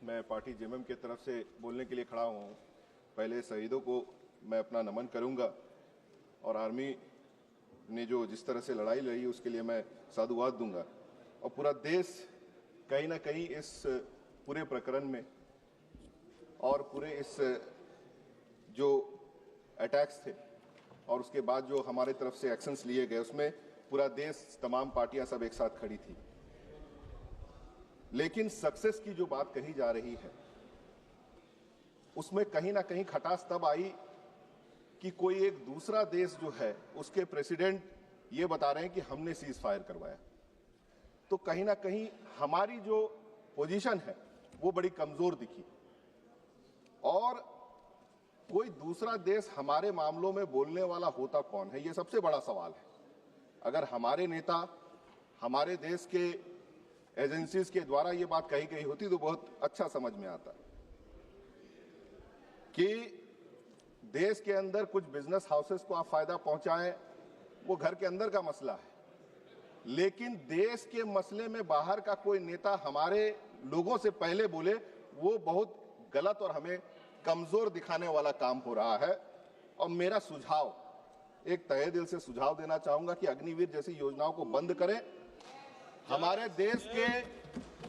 मैं party JMM की तरफ से बोलने के लिए खड़ा हूँ। पहले शहीदों को मैं अपना नमन करूँगा और आर्मी ने जो जिस तरह से लड़ाई लड़ी उसके लिए मैं साधुवाद दूंगा। और पूरा देश कहीं ना कहीं इस पूरे प्रकरण में और पूरे इस जो अटैक्स थे और उसके बाद जो हमारे तरफ से एक्शंस लिए गए उसमें पूरा देश, तमाम पार्टियां सब एक साथ खड़ी थी। लेकिन सक्सेस की जो बात कही जा रही है उसमें कहीं ना कहीं खटास तब आई कि कोई एक दूसरा देश जो है उसके प्रेसिडेंट ये बता रहे हैं कि हमने सीज फायर करवाया। तो कहीं ना कहीं हमारी जो पोजीशन है वो बड़ी कमजोर दिखी और कोई दूसरा देश हमारे मामलों में बोलने वाला होता कौन है, ये सबसे बड़ा सवाल है। अगर हमारे नेता, हमारे देश के एजेंसीज के द्वारा ये बात कही गई होती तो बहुत अच्छा समझ में आता कि देश के अंदर कुछ बिजनेस हाउसेस को आप फायदा पहुंचाएं, वो घर के अंदर का मसला है। लेकिन देश के मसले में बाहर का कोई नेता हमारे लोगों से पहले बोले, वो बहुत गलत और हमें कमजोर दिखाने वाला काम हो रहा है। और मेरा सुझाव, एक तहे दिल से सुझाव देना चाहूंगा कि अग्निवीर जैसी योजनाओं को बंद करें, हमारे देश के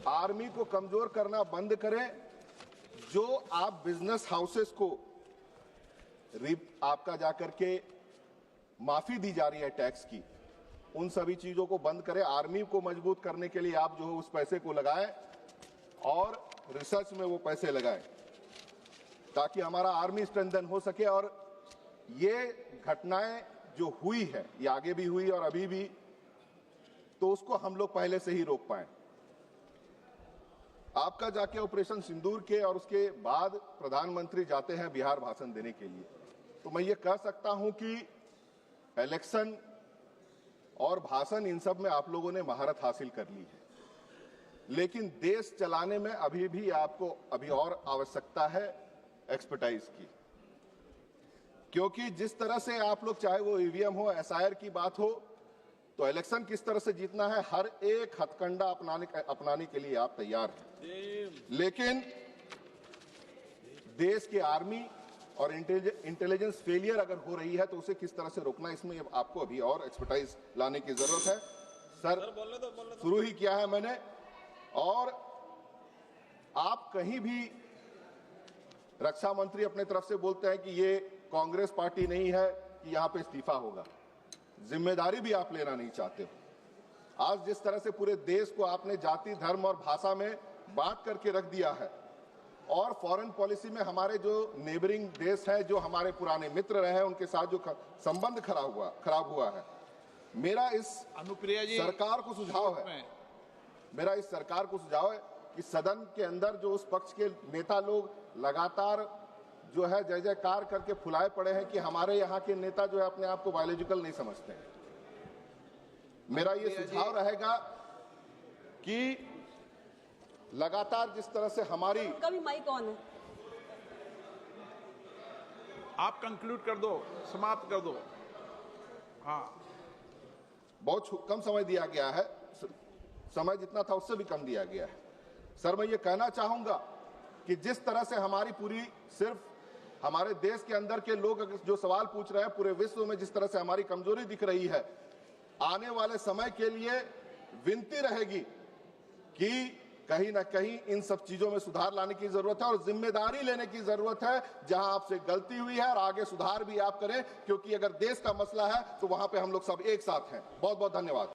आर्मी को कमजोर करना बंद करें। जो आप बिजनेस हाउसेस को आपका जाकर के माफी दी जा रही है टैक्स की, उन सभी चीजों को बंद करें। आर्मी को मजबूत करने के लिए आप जो है उस पैसे को लगाएं और रिसर्च में वो पैसे लगाएं ताकि हमारा आर्मी स्ट्रेंथन हो सके। और ये घटनाएं जो हुई है, ये आगे भी हुई और अभी भी, तो उसको हम लोग पहले से ही रोक पाए। आपका जाके ऑपरेशन सिंदूर के और उसके बाद प्रधानमंत्री जाते हैं बिहार भाषण देने के लिए, तो मैं ये कह सकता हूं कि इलेक्शन और भाषण इन सब में आप लोगों ने महारत हासिल कर ली है, लेकिन देश चलाने में अभी भी आपको अभी और आवश्यकता है एक्सपर्टाइज की। क्योंकि जिस तरह से आप लोग, चाहे वो ईवीएम हो, एसआईआर की बात हो, तो इलेक्शन किस तरह से जीतना है, हर एक हथकंडा अपनाने के लिए आप तैयार हैं। लेकिन देश के आर्मी और इंटेलिजेंस फेलियर अगर हो रही है तो उसे किस तरह से रोकना, इसमें आपको अभी और एक्सपर्टाइज लाने की जरूरत है। सर, शुरू ही किया है मैंने। और आप कहीं भी, रक्षा मंत्री अपने तरफ से बोलते हैं कि ये कांग्रेस पार्टी नहीं है कि यहां पे इस्तीफा होगा। जिम्मेदारी भी आप लेना नहीं चाहते हो। आज जिस तरह से पूरे देश को आपने जाति, धर्म और भाषा में बांट करके रख दिया है और फॉरेन पॉलिसी में हमारे जो नेबरिंग देश हैं, जो हमारे पुराने मित्र रहे हैं, उनके साथ जो संबंध खराब हुआ है, मेरा इस सरकार को सुझाव है, मेरा इस सरकार को सुझाव है कि सदन के अंदर जो उस पक्ष के नेता लोग लगातार जो है जय जयकार करके फुलाए पड़े हैं कि हमारे यहाँ के नेता जो है अपने आप को बायोलॉजिकल नहीं समझते हैं, मेरा ये सुझाव रहेगा कि लगातार जिस तरह से हमारी, उनका भी माइक ऑन है, आप कंक्लूड कर दो, समाप्त कर दो। हाँ, बहुत कम समय दिया गया है, समय जितना था उससे भी कम दिया गया है। सर, मैं ये कहना चाहूंगा कि जिस तरह से हमारी पूरी, सिर्फ हमारे देश के अंदर के लोग जो सवाल पूछ रहे हैं, पूरे विश्व में जिस तरह से हमारी कमजोरी दिख रही है, आने वाले समय के लिए विनती रहेगी कि कहीं ना कहीं इन सब चीजों में सुधार लाने की जरूरत है और जिम्मेदारी लेने की जरूरत है। जहां आपसे गलती हुई है और आगे सुधार भी आप करें, क्योंकि अगर देश का मसला है तो वहां पे हम लोग सब एक साथ हैं। बहुत बहुत धन्यवाद।